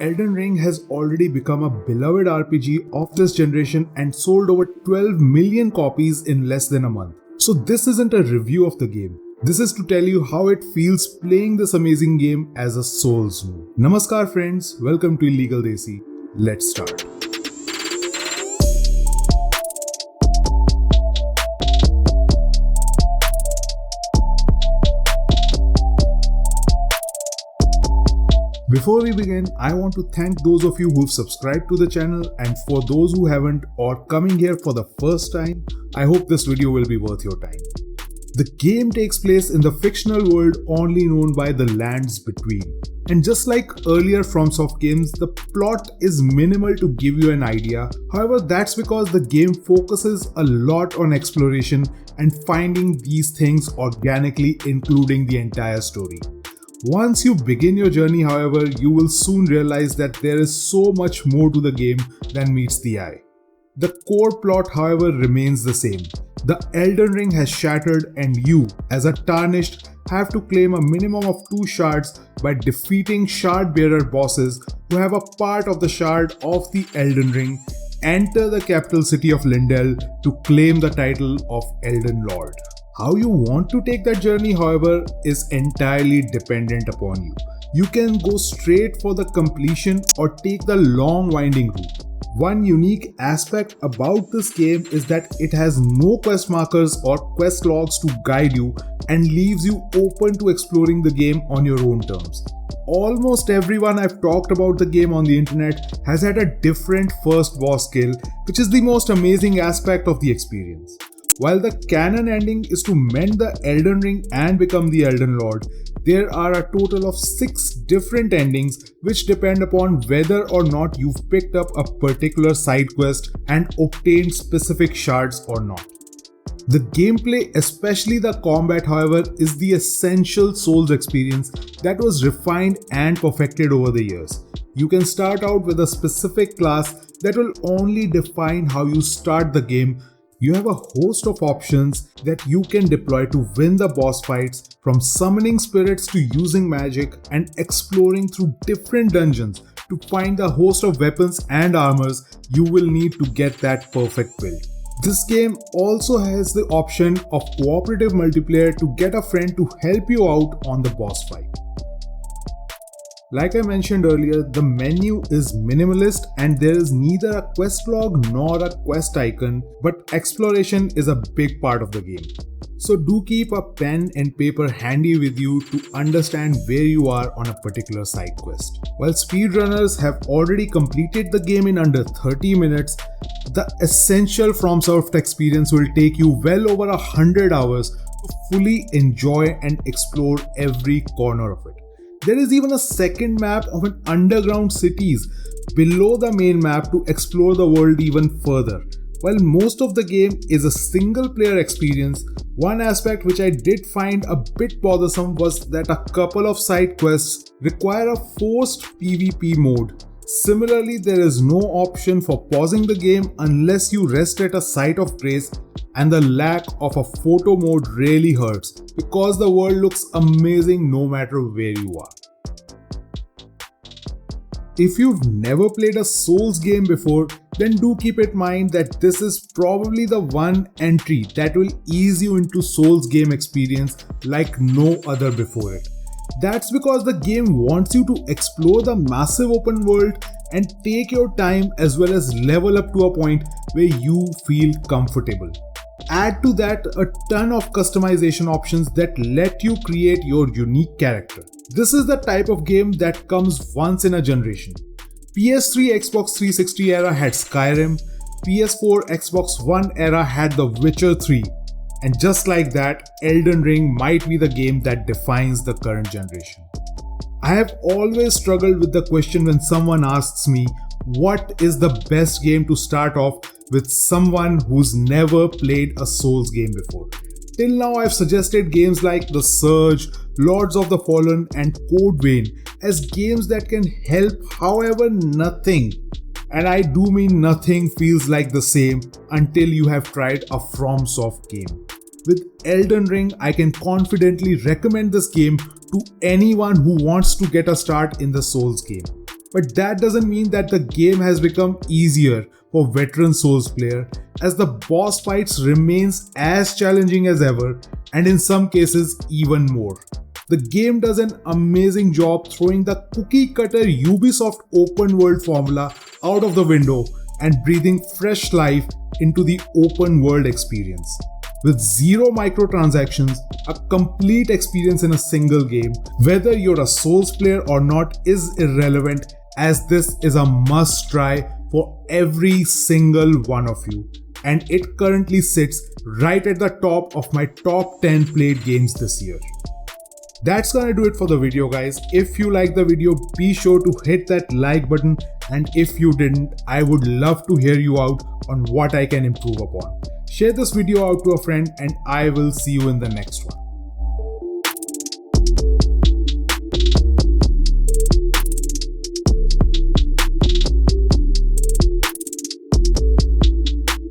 Elden Ring has already become a beloved RPG of this generation and sold over 12 million copies in less than a month. So this isn't a review of the game. This is to tell you how it feels playing this amazing game as a Souls Noob. Namaskar friends, welcome to Illegal Desi. Let's start. Before we begin, I want to thank those of you who've subscribed to the channel, and for those who haven't or coming here for the first time, I hope this video will be worth your time. The game takes place in the fictional world only known by the lands between. And just like earlier FromSoft games, the plot is minimal to give you an idea. However, that's because the game focuses a lot on exploration and finding these things organically, including the entire story. Once you begin your journey, however, you will soon realize that there is so much more to the game than meets the eye. The core plot, however, remains the same. The Elden Ring has shattered and you, as a Tarnished, have to claim a minimum of 2 shards by defeating shard bearer bosses who have a part of the shard of the Elden Ring, enter the capital city of Lindell to claim the title of Elden Lord. How you want to take that journey, however, is entirely dependent upon you. You can go straight for the completion or take the long winding route. One unique aspect about this game is that it has no quest markers or quest logs to guide you and leaves you open to exploring the game on your own terms. Almost everyone I've talked about the game on the internet has had a different first boss kill, which is the most amazing aspect of the experience. While the canon ending is to mend the Elden Ring and become the Elden Lord, there are a total of 6 different endings which depend upon whether or not you've picked up a particular side quest and obtained specific shards or not. The gameplay, especially the combat, however, is the essential Souls experience that was refined and perfected over the years. You can start out with a specific class that will only define how you start the game. You have a host of options that you can deploy to win the boss fights, from summoning spirits to using magic and exploring through different dungeons to find the host of weapons and armors you will need to get that perfect build. This game also has the option of cooperative multiplayer to get a friend to help you out on the boss fight. Like I mentioned earlier, the menu is minimalist and there is neither a quest log nor a quest icon, but exploration is a big part of the game. So do keep a pen and paper handy with you to understand where you are on a particular side quest. While speedrunners have already completed the game in under 30 minutes, the essential FromSoft experience will take you well over 100 hours to fully enjoy and explore every corner of it. There is even a second map of an underground cities below the main map to explore the world even further. While most of the game is a single player experience, one aspect which I did find a bit bothersome was that a couple of side quests require a forced PvP mode. Similarly, there is no option for pausing the game unless you rest at a site of grace, and the lack of a photo mode really hurts because the world looks amazing no matter where you are. If you've never played a Souls game before, then do keep in mind that this is probably the one entry that will ease you into Souls game experience like no other before it. That's because the game wants you to explore the massive open world and take your time as well as level up to a point where you feel comfortable. Add to that a ton of customization options that let you create your unique character. This is the type of game that comes once in a generation. PS3 Xbox 360 era had Skyrim, PS4 Xbox One era had The Witcher 3, and just like that, Elden Ring might be the game that defines the current generation. I have always struggled with the question when someone asks me, what is the best game to start off with someone who's never played a Souls game before? Till now I've suggested games like The Surge, Lords of the Fallen and Code Vein as games that can help, however nothing, and I do mean nothing, feels like the same until you have tried a FromSoft game. With Elden Ring, I can confidently recommend this game to anyone who wants to get a start in the Souls game. But that doesn't mean that the game has become easier for veteran Souls player, as the boss fights remains as challenging as ever, and in some cases even more. The game does an amazing job throwing the cookie cutter Ubisoft open world formula out of the window and breathing fresh life into the open world experience. With zero microtransactions, a complete experience in a single game, whether you're a Souls player or not is irrelevant, as this is a must try for every single one of you. And it currently sits right at the top of my top 10 played games this year. That's gonna do it for the video, guys. If you liked the video, be sure to hit that like button, and if you didn't, I would love to hear you out on what I can improve upon. Share this video out to a friend, and I will see you in the next one.